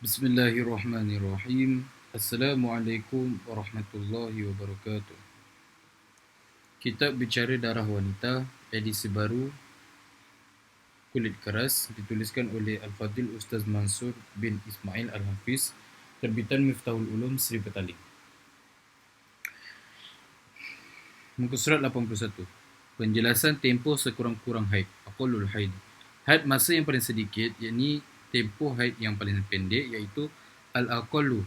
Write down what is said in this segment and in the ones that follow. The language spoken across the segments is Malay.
Bismillahirrahmanirrahim. Assalamualaikum warahmatullahi wabarakatuh. Kitab Bicara Darah Wanita, edisi baru, kulit keras, dituliskan oleh Al-Fadhil Ustaz Mansur bin Ismail Al-Hafiz, terbitan Miftahul Ulum Sri Petaling. Muka surat 81. Penjelasan tempoh sekurang-kurang haid, aqallul haid. Haid masa yang paling sedikit, yakni tempoh haid yang paling pendek, iaitu al-aqallu.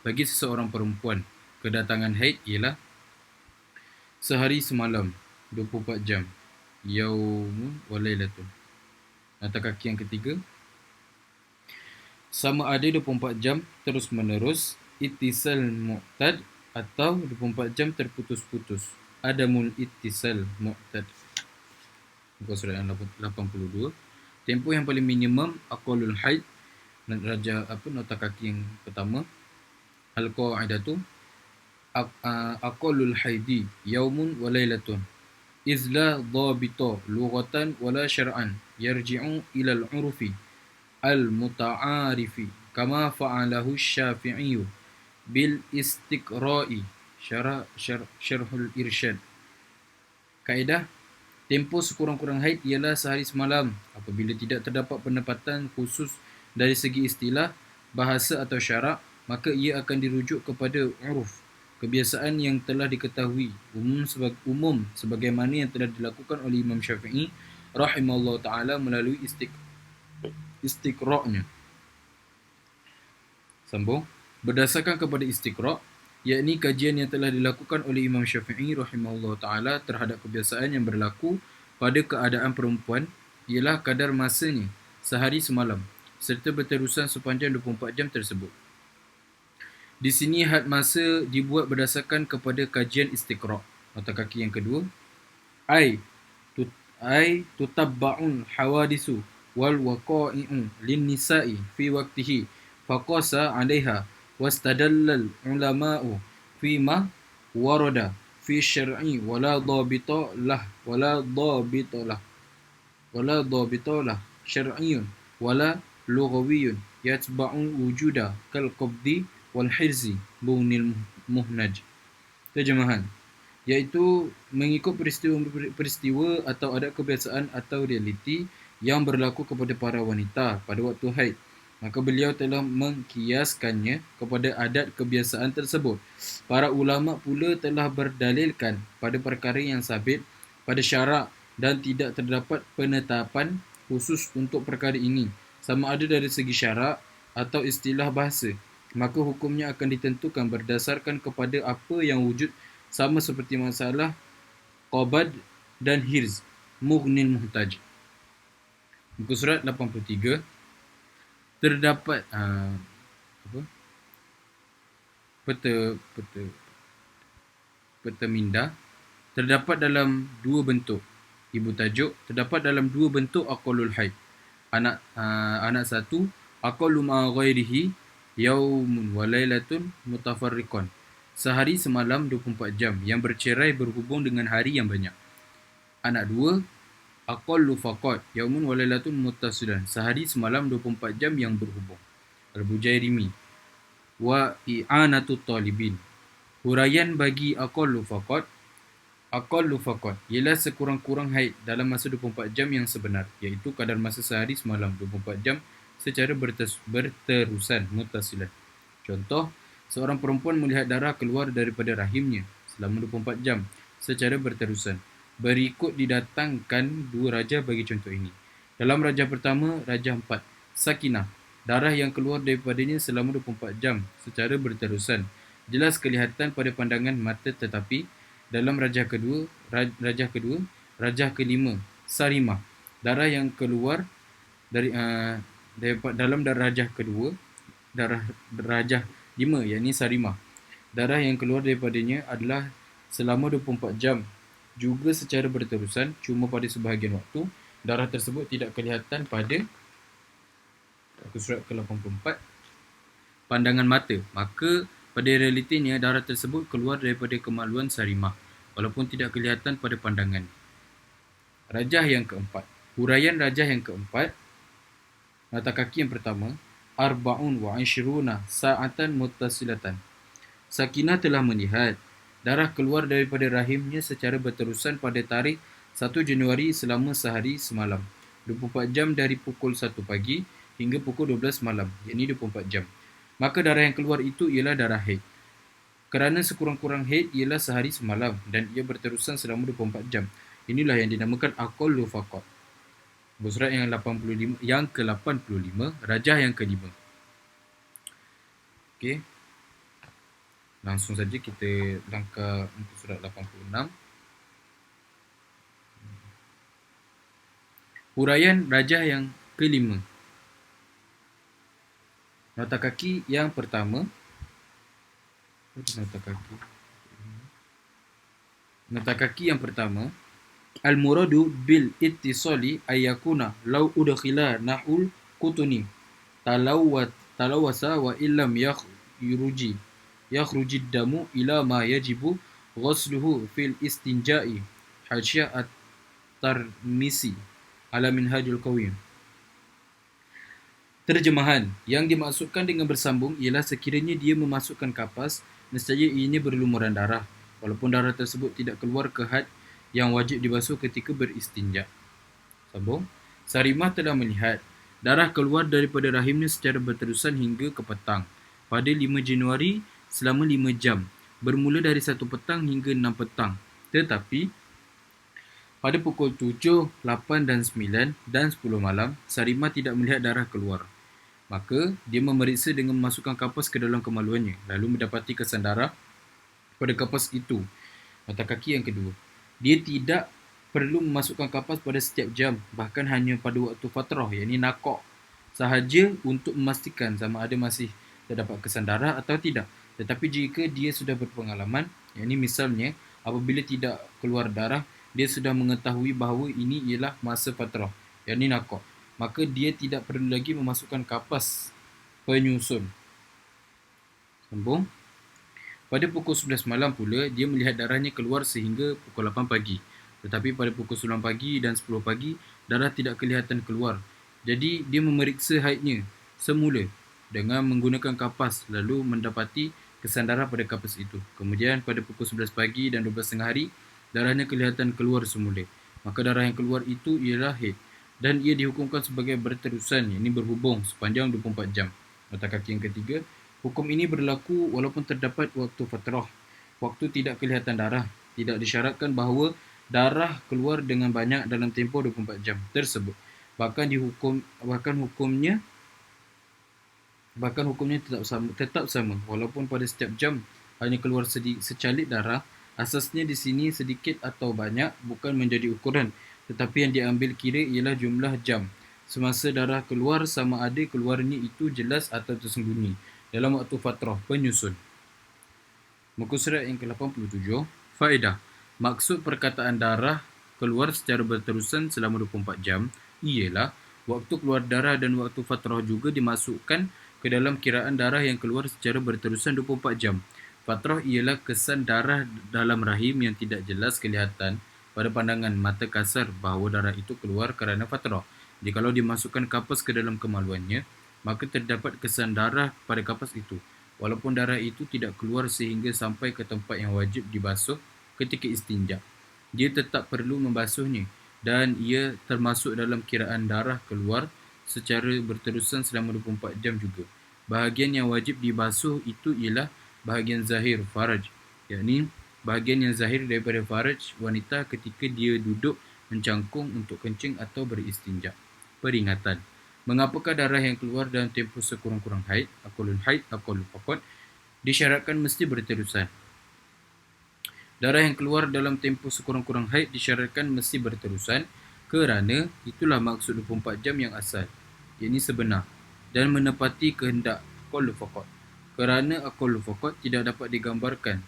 Bagi seseorang perempuan, kedatangan haid ialah sehari semalam, 24 jam. Yaumun wa lailatun. Nota kaki yang ketiga, sama ada 24 jam terus menerus, ittisal mu'tad, atau 24 jam terputus-putus, adamul ittisal mu'tad. Muka surat 82. Tempoh yang paling minimum aqallul haid, nota kaki yang pertama, al-qa'idatu aqallul haidi yaumun wa lailatun iz la dhabita lughatan wala syar'an yarji'u ila al-'urfi al-muta'arifi kama fa'alahu Syafi'i bil istiqra'i syarhul irsyad. Kaedah tempoh sekurang-kurang haid ialah sehari semalam apabila tidak terdapat penempatan khusus dari segi istilah, bahasa atau syarak, maka ia akan dirujuk kepada uruf, kebiasaan yang telah diketahui umum sebagaimana yang telah dilakukan oleh Imam Syafi'i rahimahullah ta'ala melalui istiqra'nya. Sambung. Berdasarkan kepada istiqra', yakni kajian yang telah dilakukan oleh Imam Syafi'i rahimahullah ta'ala terhadap kebiasaan yang berlaku pada keadaan perempuan, ialah kadar masanya sehari semalam serta berterusan sepanjang 24 jam tersebut. Di sini had masa dibuat berdasarkan kepada kajian istiqra'. Nota kaki yang kedua, ai tutabba'un hawadisu wal waqa'i'u lin nisa'i fi waqtihi faqasa 'alaiha wastadallal ulama'u fi ma warada fi syar'i wala dhabita lah syar'iyyun wala lughawiyyun yatba'u wujuda kal qabdi wal hirzi bunil muhnaj. Terjemahan, iaitu mengikut peristiwa atau adat kebiasaan atau realiti yang berlaku kepada para wanita pada waktu haid, maka beliau telah mengkiaskannya kepada adat kebiasaan tersebut. Para ulama pula telah berdalilkan pada perkara yang sabit pada syarak dan tidak terdapat penetapan khusus untuk perkara ini, sama ada dari segi syarak atau istilah bahasa, maka hukumnya akan ditentukan berdasarkan kepada apa yang wujud, sama seperti masalah qabad dan hirz mughnil muhtaj. Muka surat 83. Terdapat peta minda terdapat dalam dua bentuk. Ibu tajuk terdapat dalam dua bentuk aqallul haid. Anak satu, aqallu ma ghairihi yaumun wa lailatun mutafarriqan. Sehari semalam 24 jam yang bercerai berhubung dengan hari yang banyak. Anak dua, aqallu faqat yaumun wa lailatun muttasilan. Sehari semalam 24 jam yang berhubung. Al-Bujairimi. Wa i'anatut talibin. Huraian bagi aqallu faqat ialah sekurang-kurang haid dalam masa 24 jam yang sebenar, iaitu kadar masa sehari semalam 24 jam secara berterusan muttasilan. Contoh, seorang perempuan melihat darah keluar daripada rahimnya selama 24 jam secara berterusan. Berikut didatangkan dua rajah bagi contoh ini. Dalam rajah pertama, rajah 4, sakinah, darah yang keluar daripadanya selama 24 jam secara berterusan, jelas kelihatan pada pandangan mata, tetapi dalam rajah kelima, sarimah, darah yang keluar dari dalam rajah kedua, rajah 5, yakni sarimah, darah yang keluar daripadanya adalah selama 24 jam juga secara berterusan, cuma pada sebahagian waktu darah tersebut tidak kelihatan pada surat ke-84 pandangan mata, maka pada realitinya darah tersebut keluar daripada kemaluan sarimah walaupun tidak kelihatan pada pandangan. Rajah yang keempat. Huraian rajah yang keempat, nota kaki yang pertama, arba'un wa ishruna sa'atan muttasilatan. Sakinah telah melihat darah keluar daripada rahimnya secara berterusan pada tarikh 1 Januari selama sehari semalam, 24 jam dari pukul 1 pagi hingga pukul 12 malam, iaitu 24 jam. Maka darah yang keluar itu ialah darah haid. Kerana sekurang-kurang haid ialah sehari semalam dan ia berterusan selama 24 jam. Inilah yang dinamakan aqallu faqat. Surat yang 85, yang ke-85, rajah yang kelima. Okey. Langsung saja kita langkah untuk surat 86. Huraian rajah yang kelima. Nota kaki yang pertama. Nota kaki yang pertama. Al-muradu bil ittisali ayyakuna law udkhila nahul qutuni talawasa wa illam yakhrujid damu ila ma yajibu ghusluhu fil istinja'i. Hasyiah at-Tarmisi ala Minhajul Qawim. Terjemahan, yang dimaksudkan dengan bersambung ialah sekiranya dia memasukkan kapas, nescaya ianya berlumuran darah, walaupun darah tersebut tidak keluar ke had yang wajib dibasuh ketika beristinja. Sambung. Sarimah telah melihat darah keluar daripada rahimnya secara berterusan hingga ke petang pada 5 Januari selama 5 jam, bermula dari 1 petang hingga 6 petang. Tetapi pada pukul 7, 8 dan 9 dan 10 malam, Sarimah tidak melihat darah keluar. Maka dia memeriksa dengan memasukkan kapas ke dalam kemaluannya, lalu mendapati kesan darah pada kapas itu. Mata kaki yang kedua. Dia tidak perlu memasukkan kapas pada setiap jam, bahkan hanya pada waktu fatrah, iaitu nakok, sahaja untuk memastikan sama ada masih terdapat kesan darah atau tidak. Tetapi jika dia sudah berpengalaman, iaitu misalnya apabila tidak keluar darah, dia sudah mengetahui bahawa ini ialah masa fatrah, iaitu nakok, maka dia tidak perlu lagi memasukkan kapas penyusun. Sambung. Pada pukul 11 malam pula, dia melihat darahnya keluar sehingga pukul 8 pagi. Tetapi pada pukul 9 pagi dan 10 pagi, darah tidak kelihatan keluar. Jadi, dia memeriksa haidnya semula dengan menggunakan kapas, lalu mendapati kesan darah pada kapas itu. Kemudian, pada pukul 11 pagi dan 12 tengah hari, darahnya kelihatan keluar semula. Maka darah yang keluar itu ialah haid. Dan ia dihukumkan sebagai berterusan, iaitu berhubung sepanjang 24 jam. Nota kaki yang ketiga. Hukum ini berlaku walaupun terdapat waktu fatrah, waktu tidak kelihatan darah. Tidak disyaratkan bahawa darah keluar dengan banyak dalam tempoh 24 jam tersebut. Bahkan hukumnya tetap sama walaupun pada setiap jam hanya keluar secalit darah. Asasnya di sini sedikit atau banyak bukan menjadi ukuran, tetapi yang diambil kira ialah jumlah jam semasa darah keluar, sama ada keluarnya itu jelas atau tersembunyi dalam waktu fatrah penyusun. Muka surat yang ke-87. Faedah. Maksud perkataan darah keluar secara berterusan selama 24 jam ialah waktu keluar darah dan waktu fatrah juga dimasukkan ke dalam kiraan darah yang keluar secara berterusan 24 jam. Fatrah ialah kesan darah dalam rahim yang tidak jelas kelihatan pada pandangan mata kasar bahawa darah itu keluar kerana fatrah. Jikalau dimasukkan kapas ke dalam kemaluannya, maka terdapat kesan darah pada kapas itu, walaupun darah itu tidak keluar sehingga sampai ke tempat yang wajib dibasuh ketika istinja. Dia tetap perlu membasuhnya dan ia termasuk dalam kiraan darah keluar secara berterusan selama 24 jam juga. Bahagian yang wajib dibasuh itu ialah bahagian zahir faraj, yakni bahagian yang zahir daripada faraj wanita ketika dia duduk mencangkung untuk kencing atau beristinja. Peringatan. Mengapakah darah yang keluar dalam tempoh sekurang-kurang haid, aqallul faqat, disyaratkan mesti berterusan? Darah yang keluar dalam tempoh sekurang-kurang haid disyaratkan mesti berterusan kerana itulah maksud 24 jam yang asal, iaitu sebenar, dan menepati kehendak aqallul faqat. Kerana aqallul faqat tidak dapat digambarkan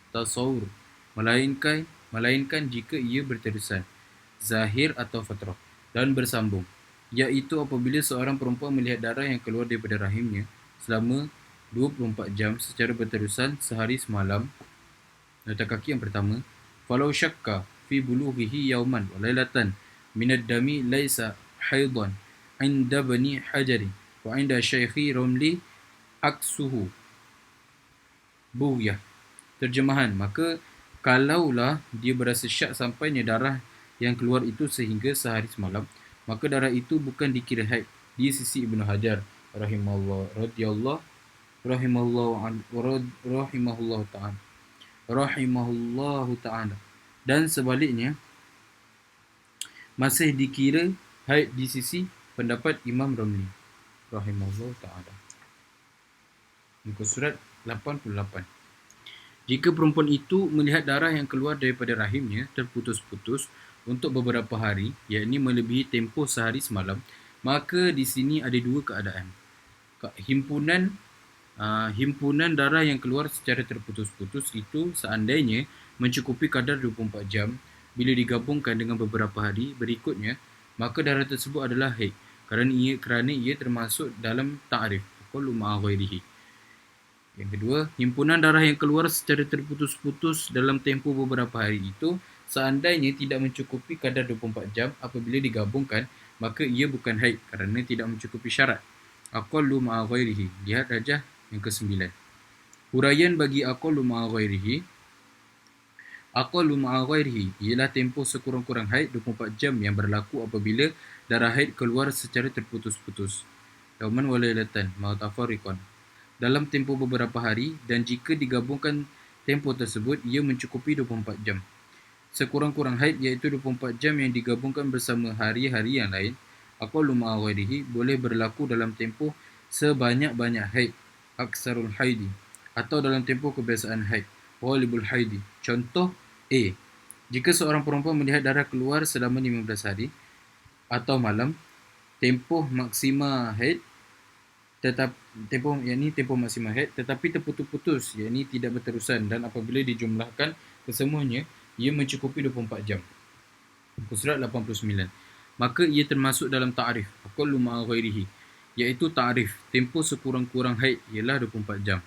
tasawur, melainkan jika ia berterusan, zahir atau fatrah, dan bersambung, iaitu apabila seorang perempuan melihat darah yang keluar daripada rahimnya selama 24 jam secara berterusan sehari semalam. Nota kaki yang pertama. Falau syakka fi bulughihi yawman wa lailatan min ad-dami laysa haidan inda bani hajari wa inda Syaikhi Romli aksuhu buyah. Terjemahan, maka kalaulah dia berasa syak sampainya darah yang keluar itu sehingga sehari semalam, maka darah itu bukan dikira haid di sisi Ibnu Hajar rahimahullahu ta'ala, dan sebaliknya masih dikira haid di sisi pendapat Imam Ramli rahimahullahu ta'ala. Muka surat 88. Jika perempuan itu melihat darah yang keluar daripada rahimnya terputus-putus untuk beberapa hari, yakni melebihi tempoh sehari semalam, maka di sini ada dua keadaan. Himpunan darah yang keluar secara terputus-putus itu seandainya mencukupi kadar 24 jam, bila digabungkan dengan beberapa hari berikutnya, maka darah tersebut adalah haid kerana ia termasuk dalam ta'rif kullu ma'a ghairihi. Yang kedua, himpunan darah yang keluar secara terputus-putus dalam tempoh beberapa hari itu seandainya tidak mencukupi kadar 24 jam apabila digabungkan, maka ia bukan haid kerana tidak mencukupi syarat. Aqallu ma'a ghairihi. Lihat rajah yang ke-9. Huraian bagi aqallu ma'a ghairihi. Aqallu ma'a ghairihi ialah tempoh sekurang-kurang haid 24 jam yang berlaku apabila darah haid keluar secara terputus-putus. Yauman wa lailatan ma'tafariqan. Dalam tempoh beberapa hari, dan jika digabungkan tempoh tersebut, ia mencukupi 24 jam. Sekurang-kurang haid iaitu 24 jam yang digabungkan bersama hari-hari yang lain, aqallu ma'a ghairihi, boleh berlaku dalam tempoh sebanyak-banyak haid, aksarul haidi, atau dalam tempoh kebiasaan haid, ghalibul haidi. Contoh A. Jika seorang perempuan melihat darah keluar selama 15 hari atau malam, tempoh maksima haid tempoh maksima haid tetapi terputus-putus, yakni tidak berterusan, dan apabila dijumlahkan kesemuanya ia mencukupi 24 jam. Surat 89. Maka ia termasuk dalam ta'rif aqallu ma'a ghairihi, iaitu ta'rif tempoh sekurang-kurang haid ialah 24 jam.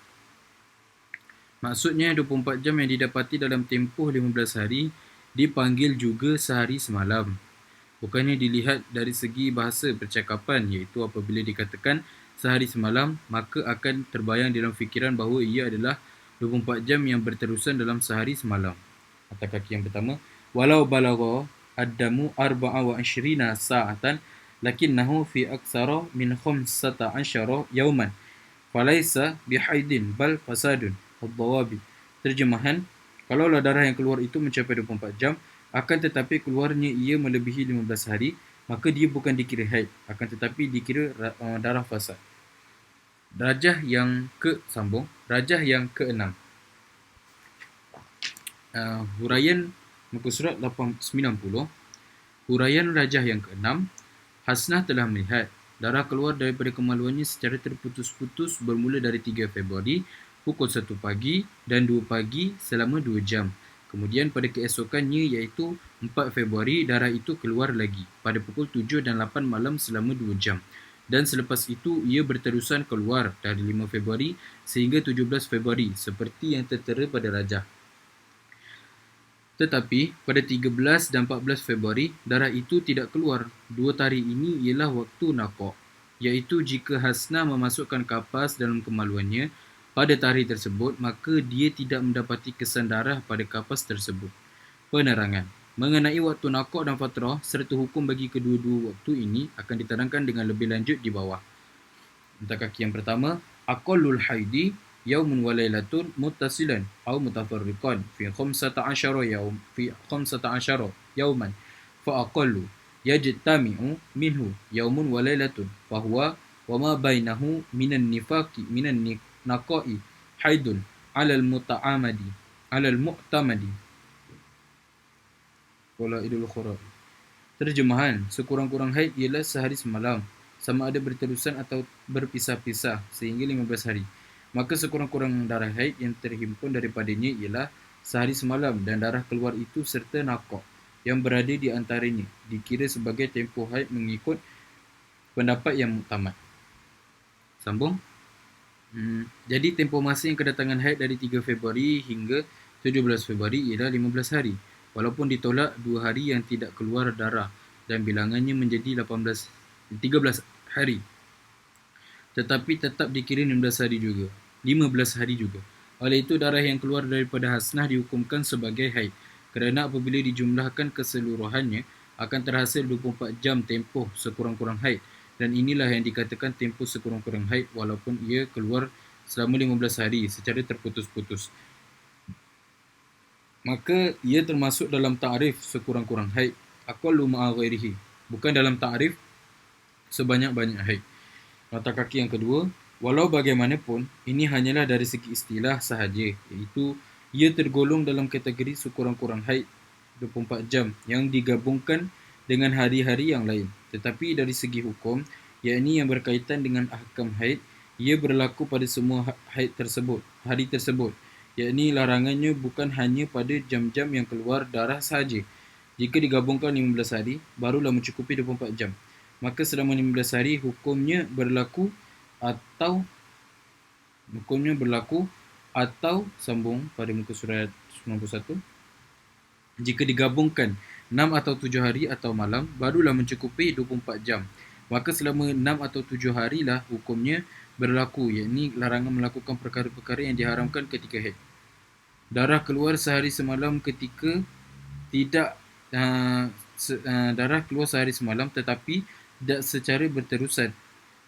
Maksudnya 24 jam yang didapati dalam tempoh 15 hari dipanggil juga sehari semalam. Bukannya dilihat dari segi bahasa percakapan, iaitu apabila dikatakan sehari semalam, maka akan terbayang dalam fikiran bahawa ia adalah 24 jam yang berterusan dalam sehari semalam. Kata kaki yang pertama, walau balagha ad-damu 24 sa'atan lakinnahu fi aksara min 15 yawman falaysa bihaidin bal fasadun ad-dawabi. Terjemahan, kalaulah darah yang keluar itu mencapai 24 jam, akan tetapi keluarnya ia melebihi 15 hari, maka dia bukan dikira haid, akan tetapi dikira darah fasad. Rajah yang ke-6. Huraian muka surat 90. Huraian rajah yang ke-6. Hasnah telah melihat darah keluar daripada kemaluannya secara terputus-putus bermula dari 3 Februari pukul 1 pagi dan 2 pagi selama 2 jam. Kemudian pada keesokannya iaitu 4 Februari darah itu keluar lagi pada pukul 7 dan 8 malam selama 2 jam. Dan selepas itu ia berterusan keluar dari 5 Februari sehingga 17 Februari seperti yang tertera pada rajah. Tetapi pada 13 dan 14 Februari darah itu tidak keluar. 2 tarikh ini ialah waktu naqah, iaitu jika Hasnah memasukkan kapas dalam kemaluannya pada tarikh tersebut, maka dia tidak mendapati kesan darah pada kapas tersebut. Penerangan mengenai waktu naqah dan fatrah serta hukum bagi kedua-dua waktu ini akan diterangkan dengan lebih lanjut di bawah. Untuk kaki yang pertama, aqallul haidi yaumun wa lailatun muttasilan aw mutafarriqan fi 15 yauman fa aqallu yajtami'u minhu yaumun wa lailatun fa huwa wa ma bainahu minan naqai haidun 'ala al-mu'tamadi wala idul khurab. Terjemahan, sekurang-kurang haid ialah sehari semalam, sama ada berterusan atau berpisah-pisah sehingga 15 hari. Maka sekurang-kurang darah haid yang terhimpun daripadanya ialah sehari semalam, dan darah keluar itu serta naqah yang berada di antaranya dikira sebagai tempoh haid mengikut pendapat yang muktamad. Sambung. Jadi tempoh masa yang kedatangan haid dari 3 Februari hingga 17 Februari ialah 15 hari. Walaupun ditolak 2 hari yang tidak keluar darah dan bilangannya menjadi 13 hari. tetapi tetap dikira 15 hari juga. Oleh itu, darah yang keluar daripada hasnah dihukumkan sebagai haid, kerana apabila dijumlahkan keseluruhannya akan terhasil 24 jam tempoh sekurang-kurang haid, dan inilah yang dikatakan tempoh sekurang-kurang haid walaupun ia keluar selama 15 hari secara terputus-putus. Maka ia termasuk dalam ta'rif sekurang-kurang haid, aqallu ma'a ghairihi, bukan dalam ta'rif sebanyak-banyak haid. Nota kaki yang kedua, walau bagaimanapun, ini hanyalah dari segi istilah sahaja, iaitu ia tergolong dalam kategori sekurang-kurang haid 24 jam yang digabungkan dengan hari-hari yang lain. Tetapi dari segi hukum, yakni yang berkaitan dengan ahkam haid, ia berlaku pada semua haid tersebut, hari tersebut, yakni larangannya bukan hanya pada jam-jam yang keluar darah sahaja. Jika digabungkan 15 hari, barulah mencukupi 24 jam. Maka selama 15 hari hukumnya berlaku atau sambung pada muka surat 91. Jika digabungkan 6 atau 7 hari atau malam, barulah mencukupi 24 jam. Maka selama 6 atau 7 harilah hukumnya berlaku, yakni larangan melakukan perkara-perkara yang diharamkan ketika haid. Darah keluar sehari semalam ketika tidak darah keluar sehari semalam tetapi tidak secara berterusan,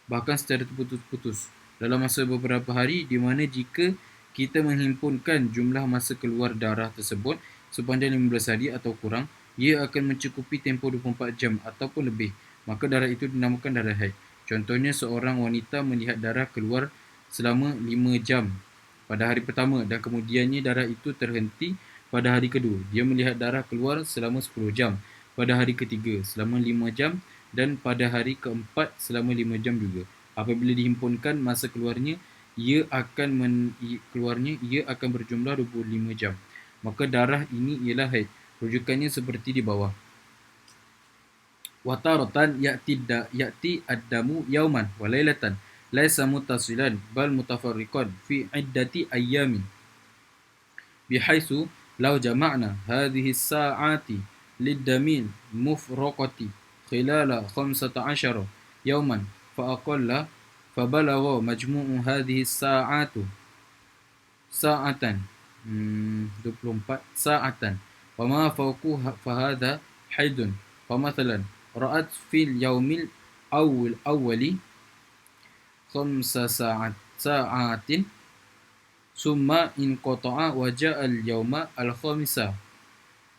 bahkan secara terputus-putus dalam masa beberapa hari, di mana jika kita menghimpunkan jumlah masa keluar darah tersebut sepanjang 15 hari atau kurang, ia akan mencukupi tempoh 24 jam ataupun lebih, maka darah itu dinamakan darah haid. Contohnya, seorang wanita melihat darah keluar selama 5 jam pada hari pertama dan kemudiannya darah itu terhenti pada hari kedua. Dia melihat darah keluar selama 10 jam pada hari ketiga selama 5 jam dan pada hari keempat selama 5 jam juga. Apabila dihimpunkan masa keluarnya, ia akan berjumlah 25 jam. Maka darah ini ialah haid. Rujukannya seperti di bawah. Wataratan ya'ti ad-damu yauman wa lailatan laisa muttasilan bal mutafarriqan fi iddati ayyamin, bihaisu law jama'na hadhihi as-sa'ati lid-damil mufraqati khilala 15 yawman fa aqalla fa balagha majmu'u hadhihi as-sa'atu sa'atan 24 sa'atan wa ma fawqaha fa hadha haidun. Fa mathalan ra'at fil yawmil awwali 5 sa'atin summa inqata'a wa ja'al yawma al-khamisa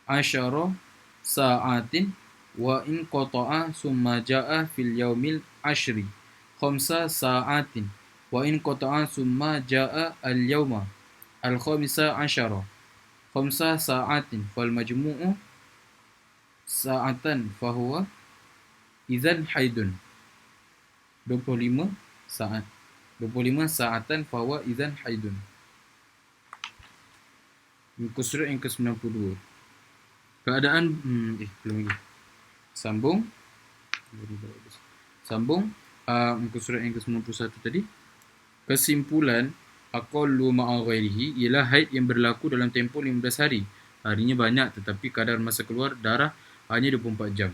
10 sa'atin wa inqata'a summa ja'a fil yawmil 10 5 sa'atin wa inqata'a summa ja'a al-yawma al-khamisa 10 5 sa'atin fal majmu'u sa'atan fahuwa idzan haidun. 25 sa'atan fahuwa idzan haidun. Muka surat yang ke-92. Keadaan belum lagi. Sambung muka surat yang ke-91 tadi. Kesimpulan, aqallu ma'a ghairihi ialah haid yang berlaku dalam tempoh 15 hari. Harinya banyak tetapi kadar masa keluar darah hanya 24 jam.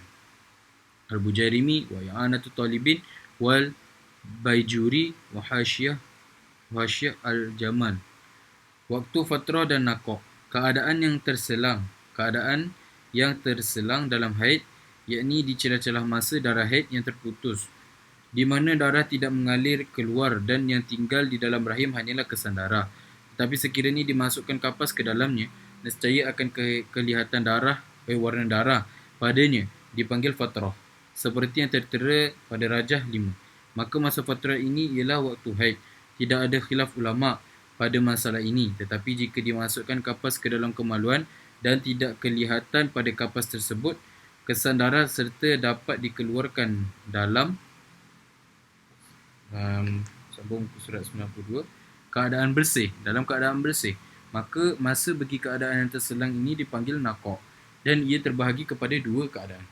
Al-Bujairimi wa I'anatu Talibin wal Baijuri wa Hasyiyah al-Jamal. Waktu fatrah dan naqah, keadaan yang terselang dalam haid, yakni di celah-celah masa darah haid yang terputus, di mana darah tidak mengalir keluar dan yang tinggal di dalam rahim hanyalah kesan darah. Tetapi sekiranya dimasukkan kapas ke dalamnya, nescaya akan kelihatan warna darah padanya, dipanggil fatrah, seperti yang tertera pada Rajah 5. Maka masa fatrah ini ialah waktu haid. Tidak ada khilaf ulama' pada masalah ini, tetapi jika dimasukkan kapas ke dalam kemaluan dan tidak kelihatan pada kapas tersebut kesan darah serta dapat dikeluarkan dalam sambung surat 92, dalam keadaan bersih, maka masa bagi keadaan yang terselang ini dipanggil naqah, dan ia terbahagi kepada dua keadaan.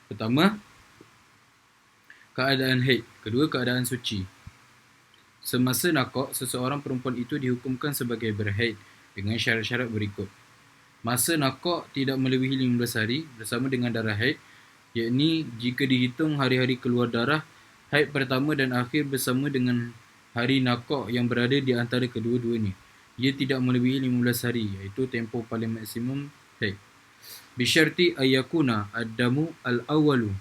Pertama, keadaan haid. Kedua, keadaan suci. Semasa naqah, seseorang perempuan itu dihukumkan sebagai berhaid dengan syarat-syarat berikut. Masa naqah tidak melebihi 15 hari bersama dengan darah haid, yakni jika dihitung hari-hari keluar darah haid pertama dan akhir bersama dengan hari nakak yang berada di antara kedua-duanya. Ia tidak melebihi 15 hari, iaitu tempoh paling maksimum haid. Bisyarti ayyakuna ad-damu al-awwalu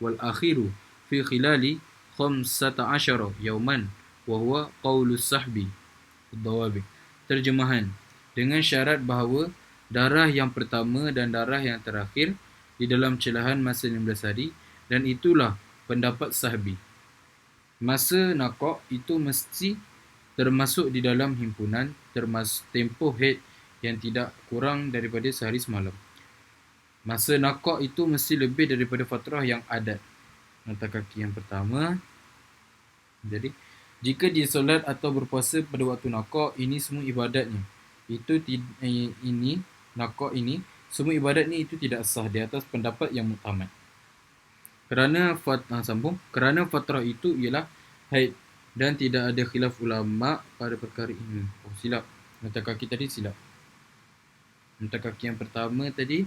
wal akhiru fi khilali 15 yawman wa huwa qawlu sahbi ad-dawabi. Terjemahan, dengan syarat bahawa darah yang pertama dan darah yang terakhir di dalam celahan masa 15 hari, dan itulah pendapat sahbi. Masa nakak itu mesti termasuk di dalam himpunan termasuk tempoh haid yang tidak kurang daripada sehari semalam. Masa nakak itu mesti lebih daripada fatrah yang adat. Nota kaki yang pertama. Jadi, jika dia solat atau berpuasa pada waktu nakak, ini semua ibadatnya. Nakak ini, semua ibadatnya itu tidak sah di atas pendapat yang muktamad. Kerana fatrah itu ialah haid dan tidak ada khilaf ulama pada perkara ini. Silap. Nota kaki tadi silap. Nota kaki yang pertama tadi,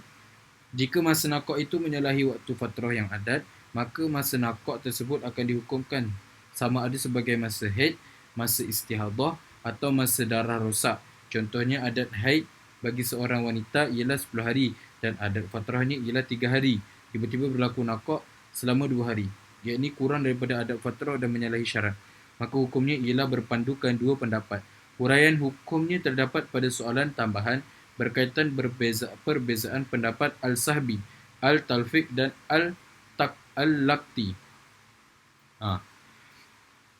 jika masa nakak itu menyalahi waktu fatrah yang adat, maka masa nakak tersebut akan dihukumkan sama ada sebagai masa haid, masa istihadah atau masa darah rosak. Contohnya adat haid bagi seorang wanita ialah 10 hari dan adat fatrahnya ialah 3 hari. Tiba-tiba berlaku nakak selama 2 hari, yakni kurang daripada adat fatrah dan menyalahi syarat. Maka hukumnya ialah berpandukan dua pendapat. Huraian hukumnya terdapat pada soalan tambahan berkaitan perbezaan pendapat Al-Sahbi, Al-Talfiq dan Al-Lakti.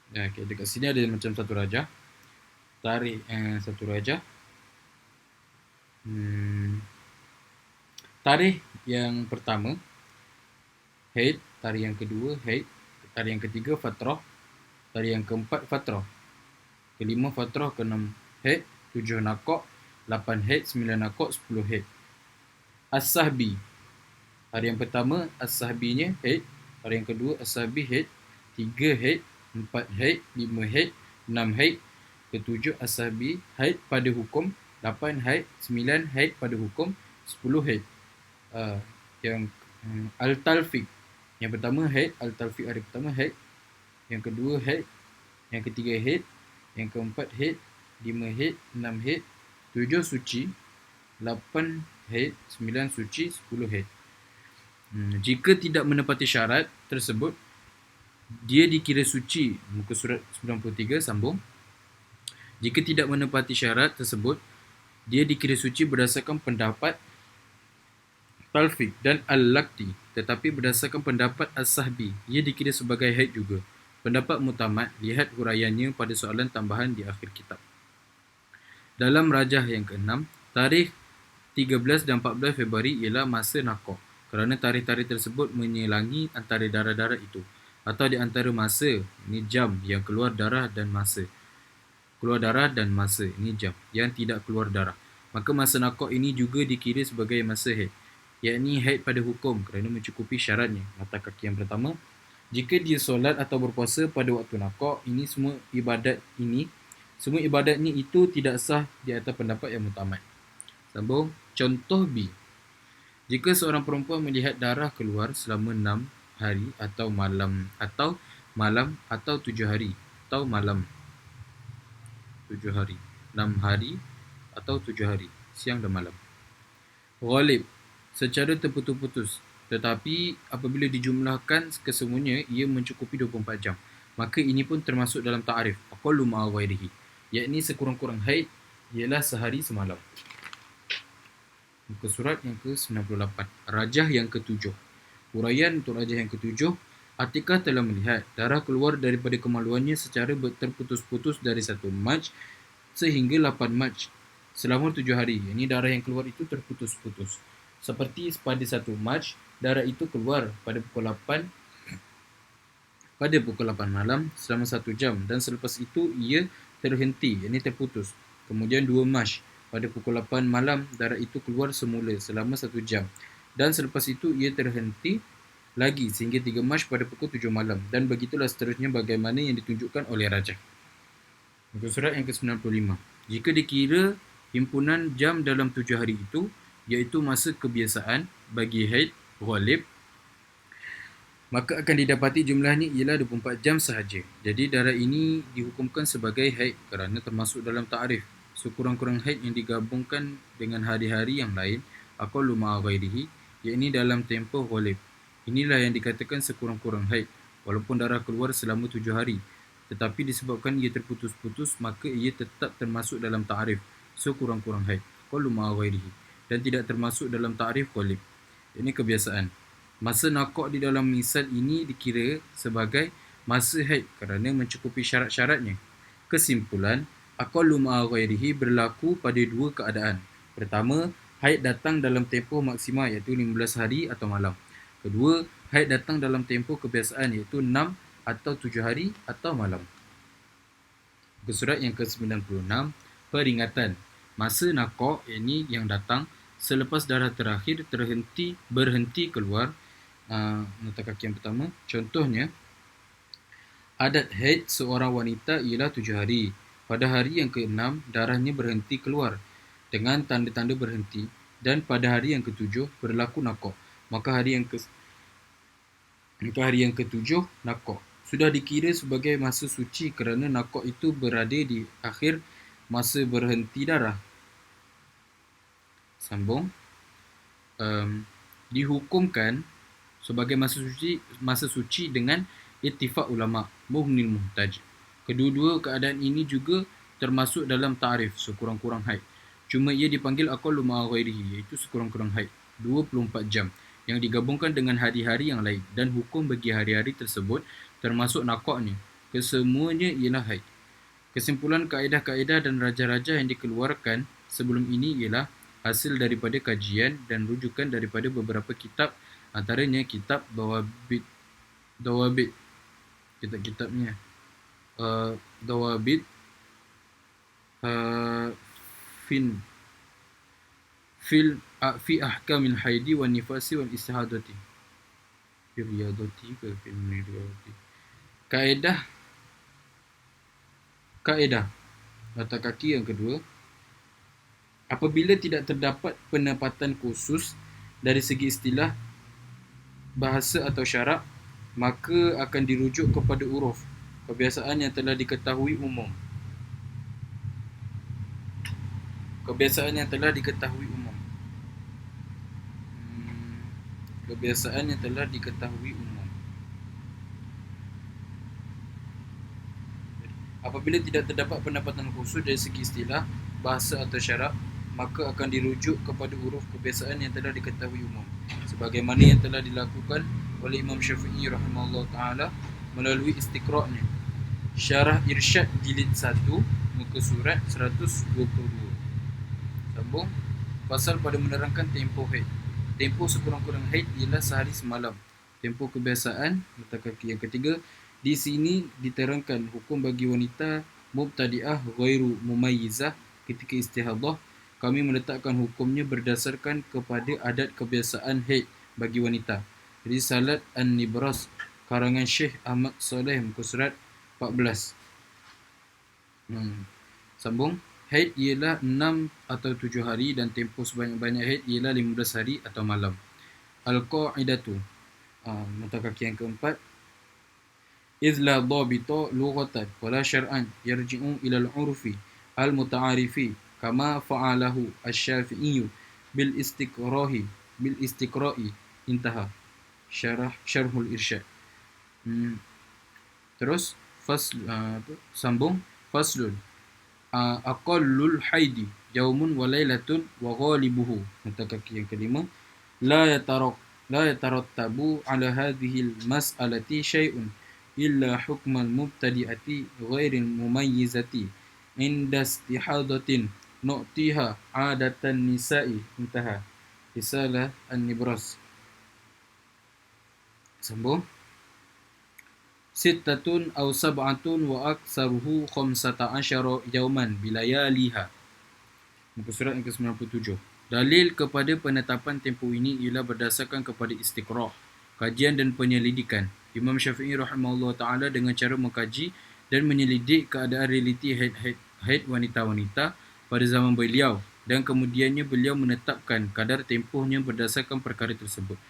Okay, dekat sini ada macam satu rajah. Tarikh satu rajah. Tarikh yang pertama haid, tarikh yang kedua haid, tarikh yang ketiga fatrah, tarikh yang keempat fatrah, kelima fatrah, keenam haid, 7 nakak, 8 haid, 9 nakak, 10 haid. As-Sahbi, hari yang pertama As-Sahbinya haid, hari yang kedua As-Sahbi haid, 3 haid, 4 haid, 5 haid, 6 haid, ketujuh As-Sahbi haid pada hukum, 8 haid, 9 haid pada hukum, 10 haid. Yang Al-Talfiq, yang pertama haid, Al-Talfiq hari pertama haid, yang kedua haid, yang ketiga haid, yang keempat haid, 5 haid, 6 haid, 7 suci, 8 haid, 9 suci, 10 haid. Jika tidak menepati syarat tersebut, dia dikira suci. Muka surat 93 sambung. Jika tidak menepati syarat tersebut, dia dikira suci berdasarkan pendapat Talfiq dan Al-Lakti, tetapi berdasarkan pendapat As-Sahbi, ia dikira sebagai haid juga. Pendapat muktamad, lihat huraiannya pada soalan tambahan di akhir kitab. Dalam rajah yang ke-6, tarikh 13 dan 14 Februari ialah masa nakak, kerana tarikh-tarikh tersebut menyelangi antara darah-darah itu, atau di antara masa, ini jam yang keluar darah dan masa. Keluar darah dan masa, ini jam yang tidak keluar darah. Maka masa nakak ini juga dikira sebagai masa haid, yakni haid pada hukum kerana mencukupi syaratnya. Mata kaki yang pertama, jika dia solat atau berpuasa pada waktu nakak, semua ibadatnya itu tidak sah di atas pendapat yang muktamad. Sambung. Contoh B. Jika seorang perempuan melihat darah keluar selama 6 hari atau malam atau 7 hari atau malam 7 hari, 6 hari atau 7 hari, siang dan malam. Ghalib, secara terputus-putus, tetapi apabila dijumlahkan kesemuanya ia mencukupi 24 jam. Maka ini pun termasuk dalam ta'arif aqallu ma'a ghairihi, yakni sekurang-kurang haid ialah sehari semalam. Muka surat yang ke-98. Rajah yang ke-7. Huraian untuk rajah yang ke-7. Atikah telah melihat darah keluar daripada kemaluannya secara terputus-putus dari 1 Mac sehingga 8 Mac selama 7 hari. Ini darah yang keluar itu terputus-putus. Seperti pada 1 Mac, darah itu keluar pada pukul 8 malam selama 1 jam, dan selepas itu ia terhenti, ini terputus. Kemudian 2 Mac, pada pukul 8 malam darah itu keluar semula selama 1 jam, dan selepas itu ia terhenti lagi sehingga 3 Mac pada pukul 7 malam, dan begitulah seterusnya bagaimana yang ditunjukkan oleh rajah. Muka surat yang ke-95. Jika dikira himpunan jam dalam 7 hari itu, iaitu masa kebiasaan bagi haid ghalib, maka akan didapati jumlahnya ialah 24 jam sahaja. Jadi darah ini dihukumkan sebagai haid kerana termasuk dalam ta'rif. Sekurang-kurang haid yang digabungkan dengan hari-hari yang lain, aqallu ma'a ghairihi, iaitu dalam tempoh ghalib. Inilah yang dikatakan sekurang-kurang haid, walaupun darah keluar selama 7 hari. Tetapi disebabkan ia terputus-putus, maka ia tetap termasuk dalam ta'rif sekurang-kurang haid, aqallu ma'a ghairihi, dan tidak termasuk dalam ta'rif ghalib. Ini kebiasaan. Masa nakok di dalam misal ini dikira sebagai masa haid kerana mencukupi syarat-syaratnya. Kesimpulan, aqallu ma'a ghairihi berlaku pada dua keadaan. Pertama, haid datang dalam tempoh maksimal iaitu 15 hari atau malam. Kedua, haid datang dalam tempoh kebiasaan iaitu 6 atau 7 hari atau malam. Surat yang ke-96, peringatan. Masa nakok ini yang datang selepas darah terakhir berhenti keluar. Nota kaki yang pertama, contohnya adat haid seorang wanita ialah 7 hari. Pada hari yang ke-6 darahnya berhenti keluar dengan tanda-tanda berhenti, dan pada hari yang ke-7 berlaku nakok. Maka hari yang ke-7 nakok sudah dikira sebagai masa suci kerana nakok itu berada di akhir masa berhenti darah. Sambung. Dihukumkan sebagai masa suci dengan ittifaq ulama Mughnil Muhtaj. Kedua-dua keadaan ini juga termasuk dalam ta'rif sekurang-kurang haid. Cuma ia dipanggil aqallu ma'a ghairihi, iaitu sekurang-kurang haid 24 jam yang digabungkan dengan hari-hari yang lain, dan hukum bagi hari-hari tersebut termasuk nakoknya. Kesemuanya ialah haid. Kesimpulan kaedah-kaedah dan raja-raja yang dikeluarkan sebelum ini ialah hasil daripada kajian dan rujukan daripada beberapa kitab, antaranya kitab Dawabit, kitab-kitabnya Dawabit fi ahkamil haidi wan nifasi wal istihadati, fi riyadati ke fi riyadati. Kaedah nota kaki yang kedua, apabila tidak terdapat penempatan khusus dari segi istilah, bahasa atau syarak, maka akan dirujuk kepada uruf, kebiasaan yang telah diketahui umum. Kebiasaan yang telah diketahui umum. Apabila tidak terdapat pendapatan khusus dari segi istilah, bahasa atau syarak, maka akan dirujuk kepada huruf kebiasaan yang telah diketahui umum, sebagaimana yang telah dilakukan oleh Imam Syafi'i rahimahullah ta'ala melalui istiqra'nya. Syarah Irsyad jilid 1, muka surat 122. Sambung. Pasal pada menerangkan tempoh haid. Tempoh sekurang-kurang haid ialah sehari semalam. Tempoh kebiasaan, nota kaki yang ketiga, di sini diterangkan hukum bagi wanita mubtadi'ah ghairu mumayyizah ketika istihadah. Kami meletakkan hukumnya berdasarkan kepada adat kebiasaan haid bagi wanita. Risalat An-Nibras karangan Syekh Ahmad Saleh, muka surat 14. Sambung. Haid ialah 6 atau 7 hari dan tempoh sebanyak-banyak haid ialah 15 hari atau malam. Al-Qa'idatu, nota kaki yang keempat, إذ لا ضابط لغة ولا شرعا يرجع إلى العرف المتعارف كما فعله الشافعي بالاستقراء. انتهى شرح الإرشاد. Terus sambung. Faslun. Aqallul haidi yaumun wa lailatun wa ghalibuhu, nota kaki yang kelima, la yatarattabu ala hadhihi al-mas'alati syai'un illa hukmal mubtadi'ati ghairil mumayyizati inda istihadatin nu'tiha adatan nisa'i. Intaha Risalah An-Nibras. Sambung. Sittatun aw sab'atun wa aktsaruhu 15 yauman bilayaliha, muka surat yang ke-97. Dalil kepada penetapan tempoh ini ialah berdasarkan kepada istiqra', kajian dan penyelidikan Imam Syafi'i rahimahullah ta'ala dengan cara mengkaji dan menyelidik keadaan realiti haid wanita-wanita pada zaman beliau, dan kemudiannya beliau menetapkan kadar tempohnya berdasarkan perkara tersebut.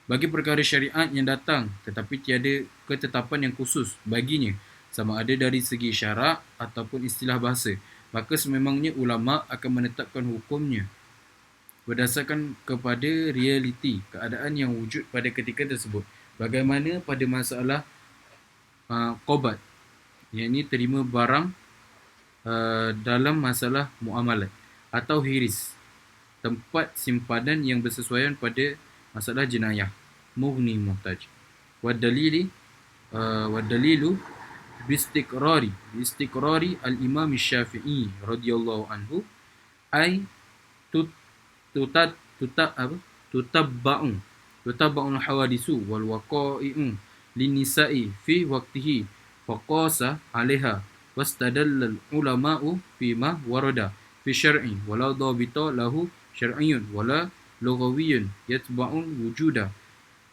Bagi perkara syariat yang datang tetapi tiada ketetapan yang khusus baginya, sama ada dari segi syarak ataupun istilah bahasa, maka sememangnya ulama akan menetapkan hukumnya berdasarkan kepada realiti keadaan yang wujud pada ketika tersebut. Bagaimana pada masalah qobat, iaitu terima barang dalam masalah muamalat, atau hiris, tempat simpanan yang bersesuaian pada masalah jenayah, mughni muhtaj. Wadalilu bistiqrari al-imam Syafi'i radhiyallahu anhu ay tutat tutat apa tutabba'u tutabba'ul hawadisu wal waqa'i'u linisa'i fi waqtihi faqasa 'alaiha wastadalla ulama'u fima warada fi syar'i wala dhabita lahu syar'iyyun wala lughawiyyun yatba'ul wujuda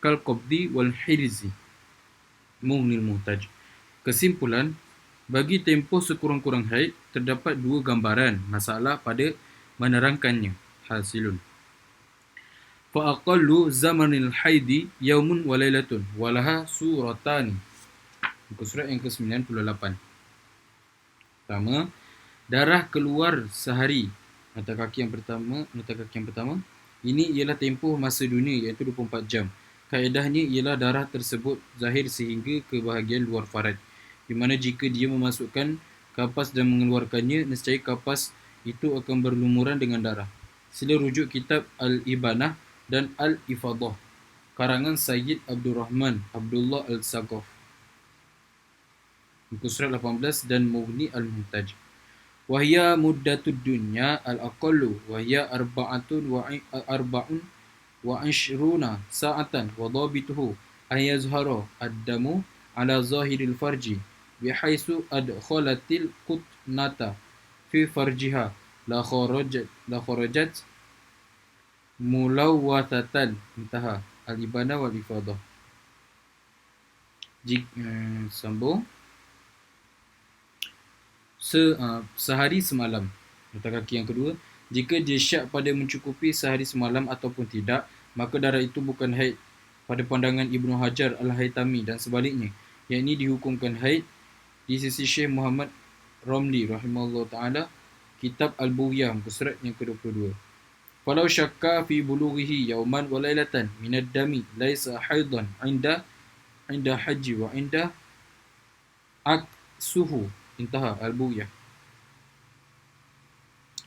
kal qabdi wal hirzi mughnil muhtaj. Kesimpulan, bagi tempoh sekurang-kurang haid terdapat dua gambaran masalah pada menerangkannya. Hasilun, fa aqallu zamanil haidi yaumun wa lailatun walaha suratani. Muka surat yang ke-98. Pertama, darah keluar sehari. Mata kaki yang pertama ini ialah tempoh masa dunia, iaitu 24 jam. Kaedahnya ialah darah tersebut zahir sehingga ke bahagian luar faraj, di mana jika dia memasukkan kapas dan mengeluarkannya, nescaya kapas itu akan berlumuran dengan darah. Sila rujuk kitab Al-Ibanah dan Al-Ifadah karangan Sayyid Abdurrahman Abdullah Al-Saqaf, muka surat 18, dan Mughni Al-Muhtaj. Wahya muddatud dunya al-aqallu wahya arba'un wa ishruna sa'atan wa dhabituhu an yazhara ad-damu ala zahiril farji bihaisu adkhalatil qutnata fi farjiha la kharajat mulawwathatan. Intaha al-ibanah wal ifadah. Sambung. Sehari semalam. Mata kaki yang kedua, jika dia syak pada mencukupi sehari semalam ataupun tidak, maka darah itu bukan haid pada pandangan Ibnu Hajar Al-Haytami, dan sebaliknya, yakni dihukumkan haid di sisi Syekh Muhammad Romli rahimahullah ta'ala, kitab Al-Bughiyah, muka surat yang ke-22. Falau syakka fi bulughihi yauman wa lailatan minad dami laisa haidan inda haji wa inda aksuhu. Intaha Al-Bughiyah.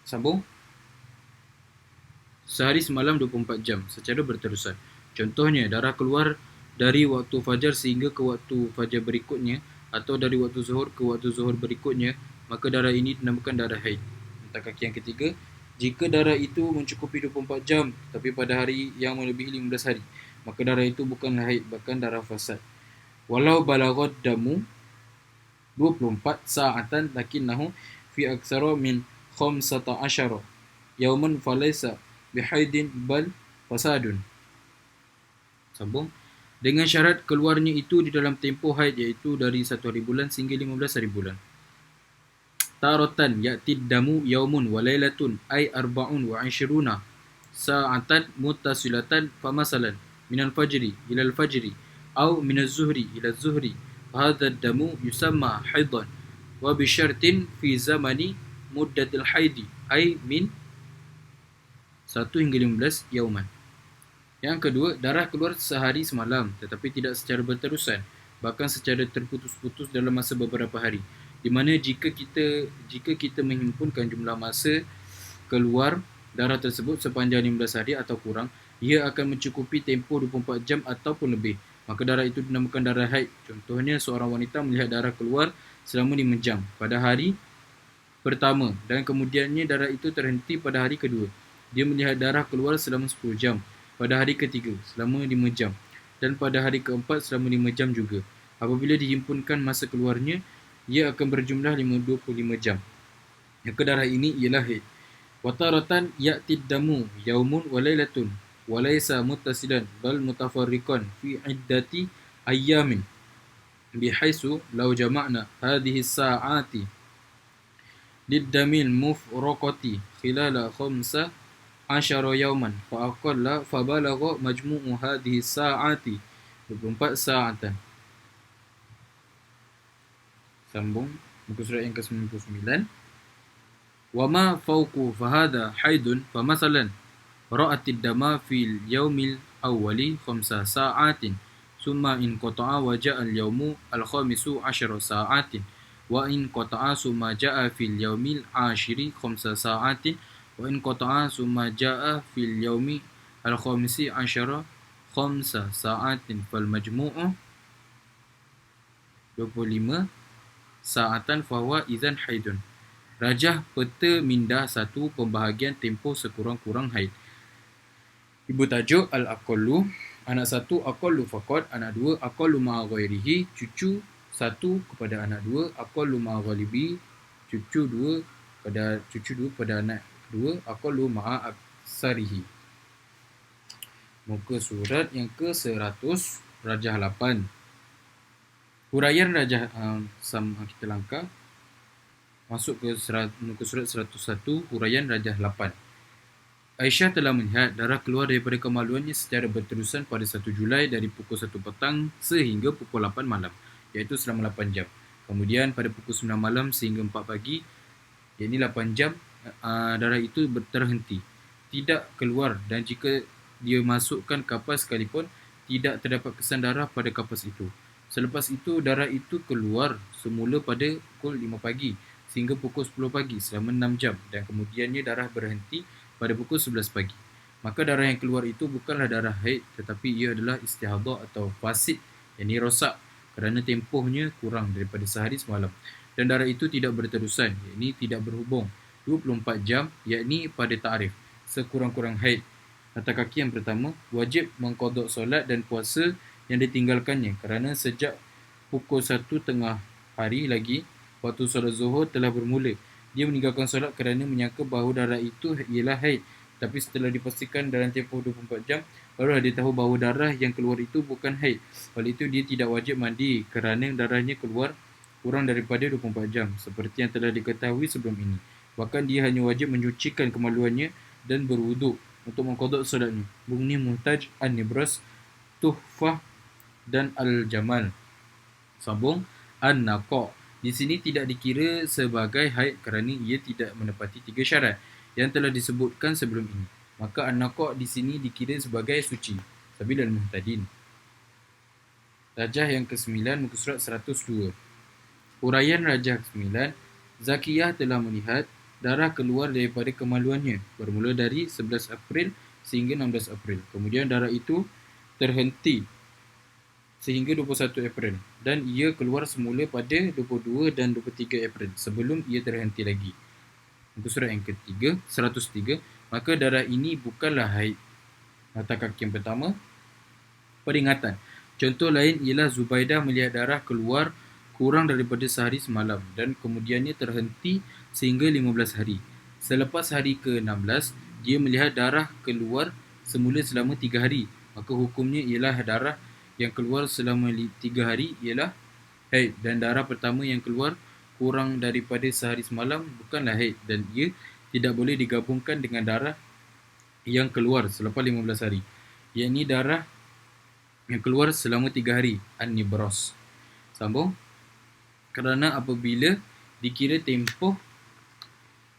Sambung. Sehari semalam 24 jam secara berterusan. Contohnya, darah keluar dari waktu fajar sehingga ke waktu fajar berikutnya, atau dari waktu zuhur ke waktu zuhur berikutnya, maka darah ini dinamakan darah haid. Mata kaki yang ketiga, jika darah itu mencukupi 24 jam tapi pada hari yang melebihi 15 hari, maka darah itu bukan haid, bahkan darah fasad. Walau balaghat damu 24 sa'atan lakinnahu fi aksara min 15 yauman falaysa bihaidin bal fasadun. Sambung. Dengan syarat keluarnya itu di dalam tempoh haid, iaitu dari 1 hari bulan sehingga 15 hari bulan. Taratan ya'tid damu yaumun wa lailatun ay arba'un wa 'ishruna sa'atan muttasilatan famasalan minal fajri ila al-fajri aw minaz zuhri ila az-zuhri hadha ad-damu yusamma haidan wa bi syartin fi zamani muddatil haidi ay min 1 hingga 15 yauman. Yang kedua, darah keluar sehari semalam tetapi tidak secara berterusan, bahkan secara terputus-putus dalam masa beberapa hari, di mana jika kita menghimpunkan jumlah masa keluar darah tersebut sepanjang 15 hari atau kurang, ia akan mencukupi tempoh 24 jam ataupun lebih, maka darah itu dinamakan darah haid. Contohnya, seorang wanita melihat darah keluar selama 5 jam pada hari pertama, dan kemudiannya darah itu terhenti pada hari kedua. Dia melihat darah keluar selama 10 jam pada hari ketiga selama 5 jam, dan pada hari keempat selama 5 jam juga. Apabila dihimpunkan masa keluarnya, ia akan berjumlah 25 jam. Maka darah ini ialah haid. Wataratan ya'tid damu yaumun wa lailatun wa laysa muttasilan bal mutafarriqan fi iddati ayyamin bihaisu law jama'na hadhihi sa'ati liddamil mufraqati khilala 15 asyara yawman fa aqalla fa balagha majmu'u hadhihi sa'ati 24 sa'atan. Sambung muka surat yang ke-99. Wa ma fawqu fa hadha haidun fa masalan ra'atid dama fil yaumil awwali 5 sa'atin summa in qata'a wa ja'a al-yawmu al-khamisu 10 sa'atin wa in qata'a summa ja'a fil yaumil ashiri 5 sa'atin wa in qata'a summa ja'a fil yaumi al-khamisi 10 5 sa'atin fal majmu'u 25 sa'atan fahuwa idzan haidun. Rajah peta mindah satu pembahagian tempoh sekurang-kurang haid. Ibu tajuk al-aqallu, anak satu aqallu faqad, anak dua aqallu ma'a ghairihi, cucu satu kepada anak dua aqallu ma'a ghalibi, cucu dua pada anak dua aqallu ma'a aksarihi. Muka surat yang ke-100, rajah 8. Huraian rajah kita langkah masuk ke muka surat 101, huraian rajah 8. Aisyah telah melihat darah keluar daripada kemaluannya secara berterusan pada 1 Julai dari pukul 1 petang sehingga pukul 8 malam, iaitu selama 8 jam. Kemudian pada pukul 9 malam sehingga 4 pagi, iaitu 8 jam, darah itu terhenti, tidak keluar, dan jika dia masukkan kapas sekalipun, tidak terdapat kesan darah pada kapas itu. Selepas itu, darah itu keluar semula pada pukul 5 pagi sehingga pukul 10 pagi selama 6 jam dan kemudiannya darah berhenti pada pukul 11 pagi. Maka darah yang keluar itu bukanlah darah haid tetapi ia adalah istihadah atau fasid, yakni rosak kerana tempohnya kurang daripada sehari semalam. Dan darah itu tidak berterusan, yakni tidak berhubung 24 jam, yakni pada ta'rif sekurang-kurang haid. Kata kaki yang pertama, wajib mengqadha solat dan puasa yang ditinggalkannya kerana sejak pukul 1 tengah hari lagi waktu solat zuhur telah bermula. Dia meninggalkan solat kerana menyangka bahawa darah itu ialah haid, tapi setelah dipastikan dalam tempoh 24 jam barulah dia tahu bahawa darah yang keluar itu bukan haid. Oleh itu dia tidak wajib mandi kerana darahnya keluar kurang daripada 24 jam seperti yang telah diketahui sebelum ini. Bahkan dia hanya wajib menyucikan kemaluannya dan berwuduk untuk mengqadha solatnya. Mughni Muhtaj, An-Nibras, Tuhfah dan Al-Jamal. Sambung An-Naqa. Di sini tidak dikira sebagai haid kerana ia tidak menepati 3 syarat yang telah disebutkan sebelum ini. Maka An-Naqa di sini dikira sebagai suci. Sabil al-Muhtadin. Rajah yang ke-9, muka surat 102. Huraian rajah ke-9. Zakiyah telah melihat darah keluar daripada kemaluannya bermula dari 11 April sehingga 16 April. Kemudian darah itu terhenti sehingga 21 April dan ia keluar semula pada 22 dan 23 April sebelum ia terhenti lagi. Muka surat yang ketiga, 103. Maka darah ini bukanlah haid. Kata kaki yang pertama, peringatan. Contoh lain ialah Zubaidah melihat darah keluar kurang daripada sehari semalam dan kemudiannya terhenti sehingga 15 hari. Selepas hari ke-16, dia melihat darah keluar semula selama 3 hari. Maka hukumnya ialah darah yang keluar selama 3 hari ialah haid, dan darah pertama yang keluar kurang daripada sehari semalam bukanlah haid dan ia tidak boleh digabungkan dengan darah yang keluar selepas 15 hari, yakni darah yang keluar selama 3 hari, An-Nibras. Sambung. Kerana apabila dikira tempoh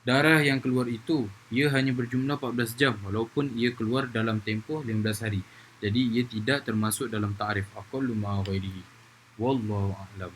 darah yang keluar itu, ia hanya berjumlah 14 jam walaupun ia keluar dalam tempoh 15 hari. Jadi ia tidak termasuk dalam ta'rif aqallu ma'a ghairihi. Wallahu a'lam.